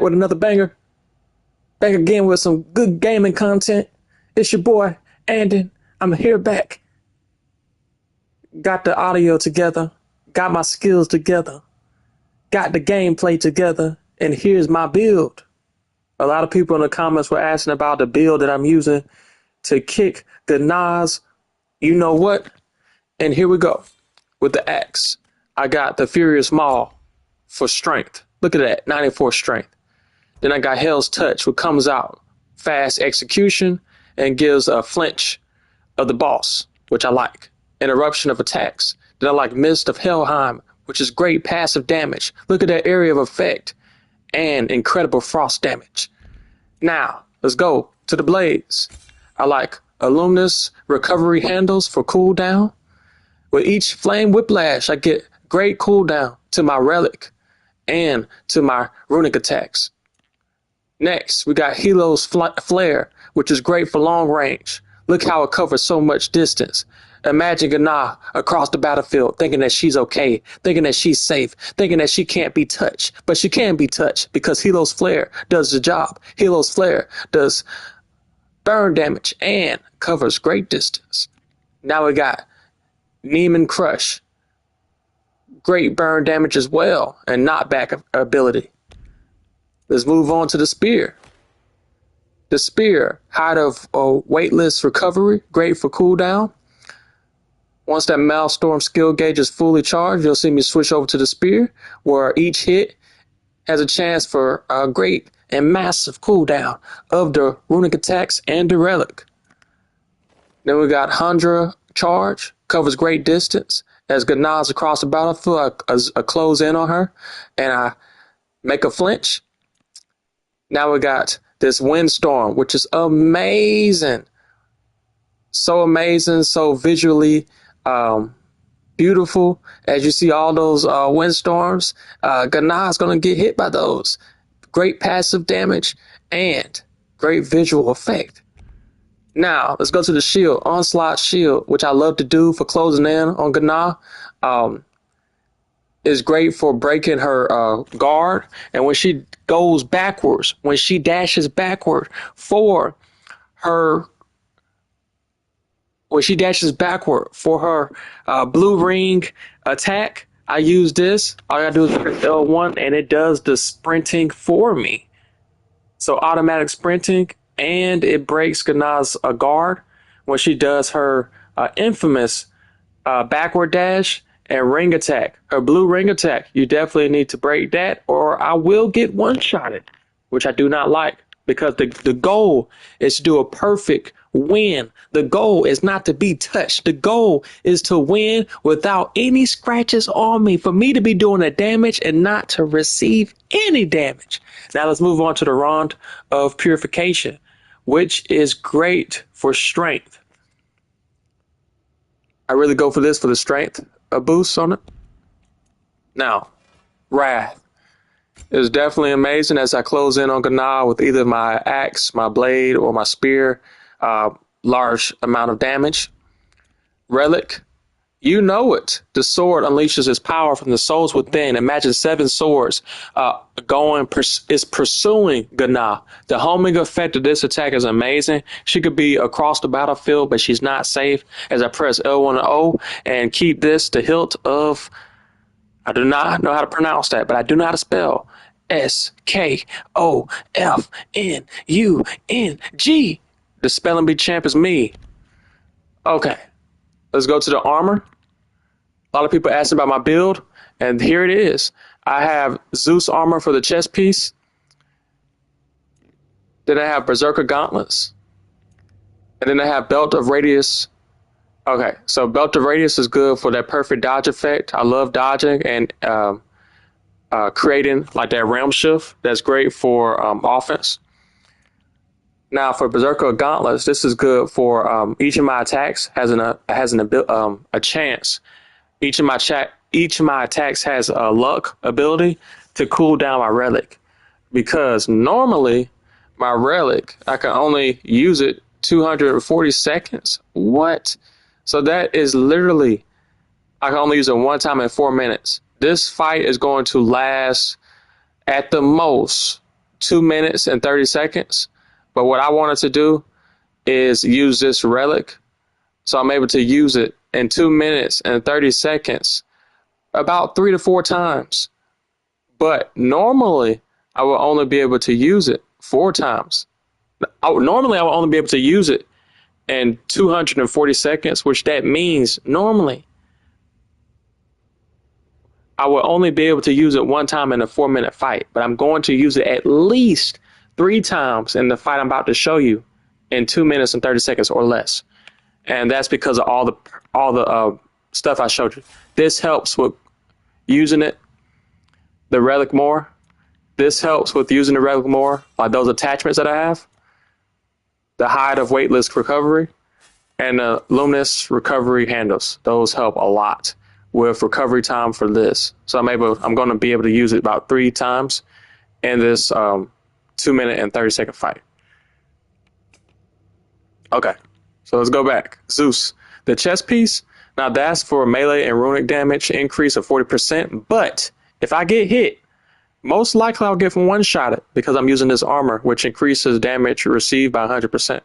with another banger. Back again with some good gaming content. It's your boy, Andon. I'm here back. Got the audio together. Got my skills together. Got the gameplay together. And here's my build. A lot of people in the comments were asking about the build that I'm using to kick Gna's you know what? And here we go. With the axe, I got the Furious Maul for strength. Look at that, 94 strength. Then I got Hell's Touch, which comes out fast execution and gives a flinch of the boss, which I like. Interruption of attacks. Then I like Mist of Helheim, which is great passive damage. Look at that area of effect. And incredible frost damage. Now, let's go to the blades. I like Illuminous recovery handles for cooldown. With each flame whiplash, I get great cooldown to my relic and to my runic attacks. Next, we got Helo's flare, which is great for long range. Look how it covers so much distance. Imagine Gna across the battlefield thinking that she's okay, thinking that she's safe, thinking that she can't be touched. But she can be touched because Helo's flare does the job. Helo's flare does burn damage and covers great distance. Now we got Neiman Crush. Great burn damage as well and knockback ability. Let's move on to the Spear. The Spear, height of weightless recovery, great for cooldown. Once that Maelstrom skill gauge is fully charged, you'll see me switch over to the Spear, where each hit has a chance for a great and massive cooldown of the runic attacks and the relic. Then we got Hundra Charge, covers great distance. As Gna's across the battlefield, I close in on her and I make a flinch. Now we got this Windstorm, which is amazing. So amazing, so visually beautiful. As you see all those windstorms, Gna's going to get hit by those. Great passive damage and great visual effect. Now, let's go to the shield. Onslaught shield, which I love to do for closing in on Gna. Is great for breaking her guard. And when she goes backwards, when she dashes backward for her blue ring attack, I use this. All I gotta do is press L1 and it does the sprinting for me. So automatic sprinting, and it breaks Gna's guard when she does her infamous backward dash and ring attack. Her blue ring attack. You definitely need to break that or I will get one-shotted, which I do not like because the goal is to do a perfect win. The goal is not to be touched. The goal is to win without any scratches on me, for me to be doing the damage and not to receive any damage. Now let's move on to the Rod of Purification, which is great for strength. I really go for this for the strength, a boost on it. Now, Wrath is definitely amazing as I close in on Gna with either my axe, my blade, or my spear. Large amount of damage. Relic, you know it. The sword unleashes its power from the souls within. Imagine 7 swords is pursuing Gna. The homing effect of this attack is amazing. She could be across the battlefield, but she's not safe. As I press L1 and O and keep this the hilt of, I do not know how to pronounce that, but I do know how to spell SKOFNUNG. The spelling bee champ is me. Okay, let's go to the armor. A lot of people asking about my build, and here it is. I have Zeus armor for the chest piece. Then I have Berserker gauntlets. And then I have Belt of Radius. Okay, so Belt of Radius is good for that perfect dodge effect. I love dodging and creating like that realm shift. That's great for offense. Now for Berserker Gauntlets, this is good for each of my attacks has a chance. Each of my attacks has a luck ability to cool down my relic, because normally my relic I can only use it 240 seconds. What? So that is literally I can only use it one time in 4 minutes. This fight is going to last at the most 2 minutes and 30 seconds. But what I wanted to do is use this relic. So I'm able to use it in 2 minutes and 30 seconds about 3 to 4 times. But normally I will only be able to use it 4 times. Normally I will only be able to use it in 240 seconds, which that means normally I will only be able to use it 1 time in a 4-minute fight, but I'm going to use it at least 3 times in the fight I'm about to show you in 2 minutes and 30 seconds or less. And that's because of all the stuff I showed you. This helps with using the relic more. This helps with using the relic more, like those attachments that I have. The hide of weightless recovery and the luminous recovery handles. Those help a lot with recovery time for this. So I'm going to be able to use it about 3 times in this 2 minute and 30 second fight. Okay, so let's go back. Zeus, the chest piece. Now that's for melee and runic damage increase of 40%. But if I get hit, most likely I'll get from one shot it because I'm using this armor, which increases damage received by 100%.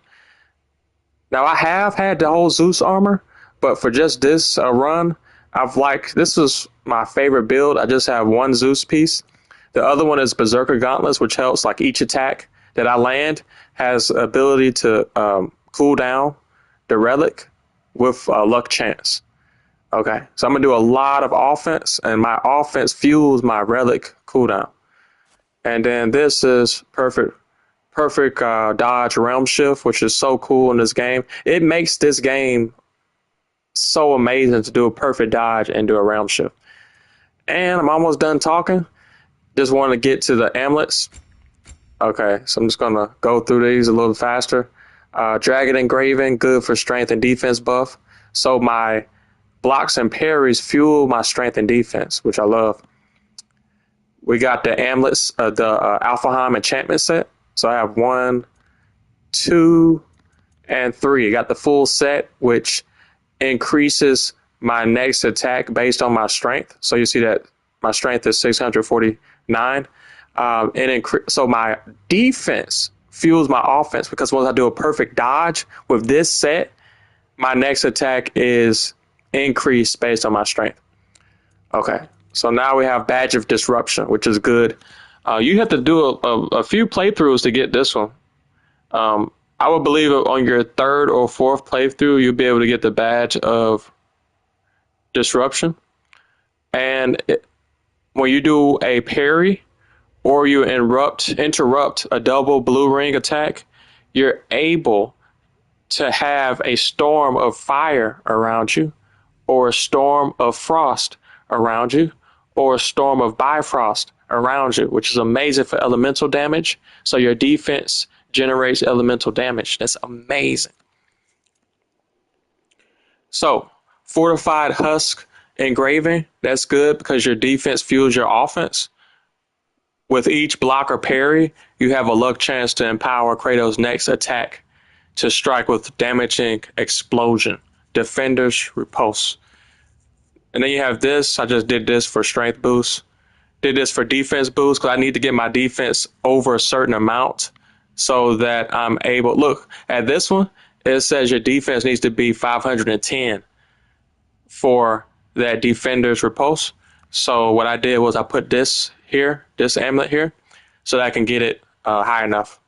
Now I have had the whole Zeus armor, but for just this run, this is my favorite build. I just have one Zeus piece. The other one is Berserker Gauntlets, which helps like each attack that I land has ability to cool down the relic with luck chance. Okay, so I'm gonna do a lot of offense, and my offense fuels my relic cooldown. And then this is perfect dodge realm shift, which is so cool in this game. It makes this game so amazing to do a perfect dodge and do a realm shift. And I'm almost done talking. Just want to get to the amulets. Okay, so I'm just gonna go through these a little faster. Dragon Engraving, good for strength and defense buff. So my blocks and parries fuel my strength and defense, which I love. We got the amulets, the Alfheim enchantment set. So I have 1, 2, and 3. I got the full set, which increases my next attack based on my strength. So you see that my strength is 649. So my defense fuels my offense because once I do a perfect dodge with this set, my next attack is increased based on my strength. Okay, so now we have Badge of Disruption, which is good. You have to do a few playthroughs to get this one. I would believe on your 3rd or 4th playthrough, you'll be able to get the Badge of Disruption. And when you do a parry or you interrupt a double blue ring attack, you're able to have a storm of fire around you, or a storm of frost around you, or a storm of bifrost around you, which is amazing for elemental damage. So your defense generates elemental damage. That's amazing. So Fortified Husk Engraving, that's good because your defense fuels your offense. With each block or parry, you have a luck chance to empower Kratos' next attack to strike with damaging explosion. Defender's Repulse. And then you have this. I just did this for strength boost. Did this for defense boost because I need to get my defense over a certain amount so that I'm able. Look at this one. It says your defense needs to be 510 for that Defender's Repulse. So what I did was I put this here, this amulet here, so that I can get it high enough.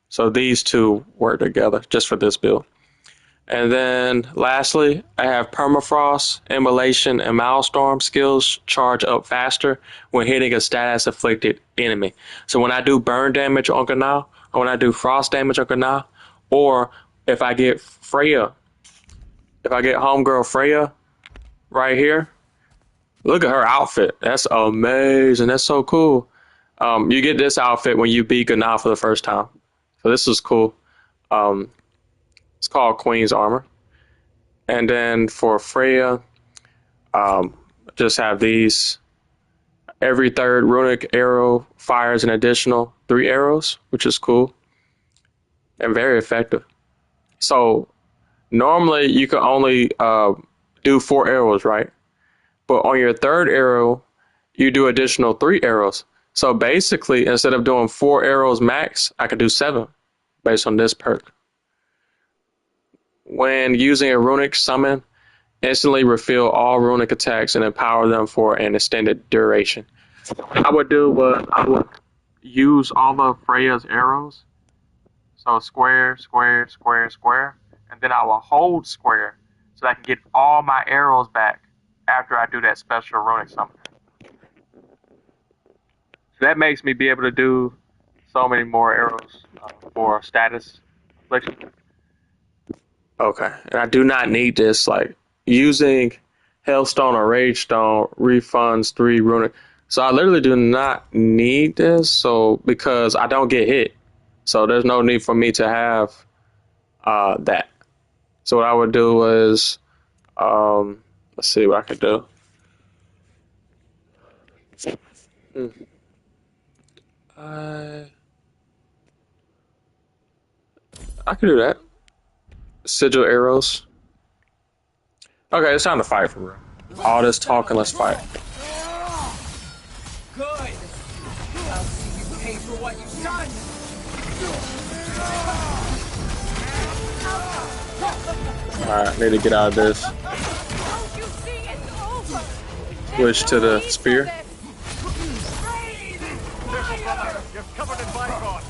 So these two work together just for this build. And then lastly, I have Permafrost, Immolation, and Milestorm skills charge up faster when hitting a status afflicted enemy. So when I do burn damage on Gná, or when I do frost damage on Gná, or if I get Freya, if I get homegirl Freya right here, look at her outfit. That's amazing. That's so cool. You get this outfit when you beat Gná for the first time. So this is cool. It's called Queen's Armor. And then for Freya, just have these. Every 3rd runic arrow fires an additional 3 arrows, which is cool and very effective. So normally you can only do 4 arrows, right? But on your 3rd arrow, you do additional 3 arrows. So basically, instead of doing 4 arrows max, I could do 7 based on this perk. When using a runic summon, instantly refill all runic attacks and empower them for an extended duration. What I would do was I would use all of Freya's arrows. So square, square, square, square. And then I will hold square so I can get all my arrows back after I do that special runic summon. So that makes me be able to do so many more arrows for status affliction. Okay, and I do not need this. Like using Hellstone or Rage Stone refunds 3 runic. So I literally do not need this. So because I don't get hit, so there's no need for me to have that. So what I would do is, let's see what I could do. I could do that. Sigil arrows. Okay, it's time to fight for real. All this talking, let's fight. Good. I'll see you pay for what you've done. Alright, need to get out of this. Switch to the spear. You're covered in bygone.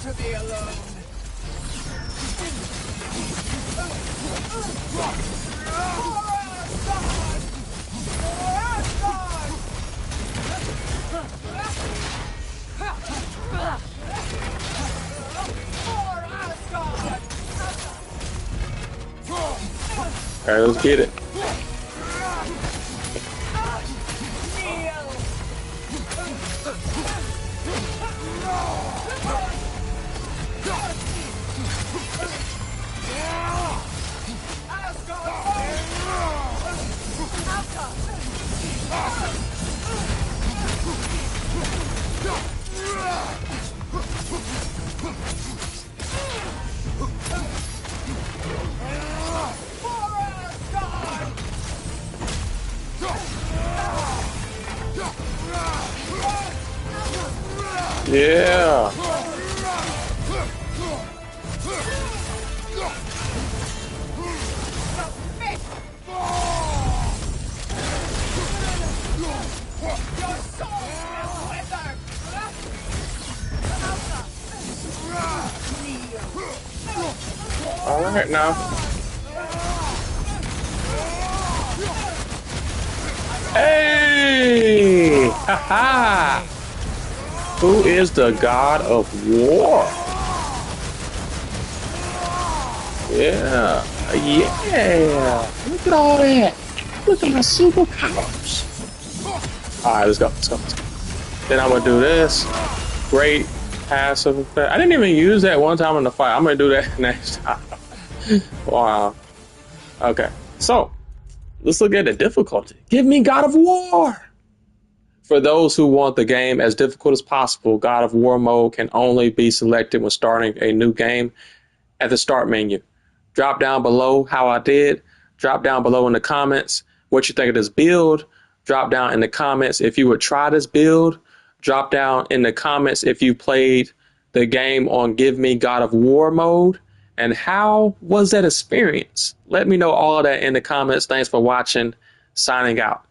To be alone. Alright, let's get it. Yeah. All right now. Hey! Ha ha! Who is the god of war? Yeah. Yeah. Look at all that. Look at my superpowers. Alright, let's go. Let's go. Let's go. Then I'm gonna do this. Great passive effect. I didn't even use that one time in the fight. I'm gonna do that next time. Wow. Okay. So, let's look at the difficulty. Give me God of War! For those who want the game as difficult as possible, God of War mode can only be selected when starting a new game at the start menu. Drop down below how I did. Drop down below in the comments what you think of this build. Drop down in the comments if you would try this build. Drop down in the comments if you played the game on Give Me God of War mode. And how was that experience? Let me know all of that in the comments. Thanks for watching. Signing out.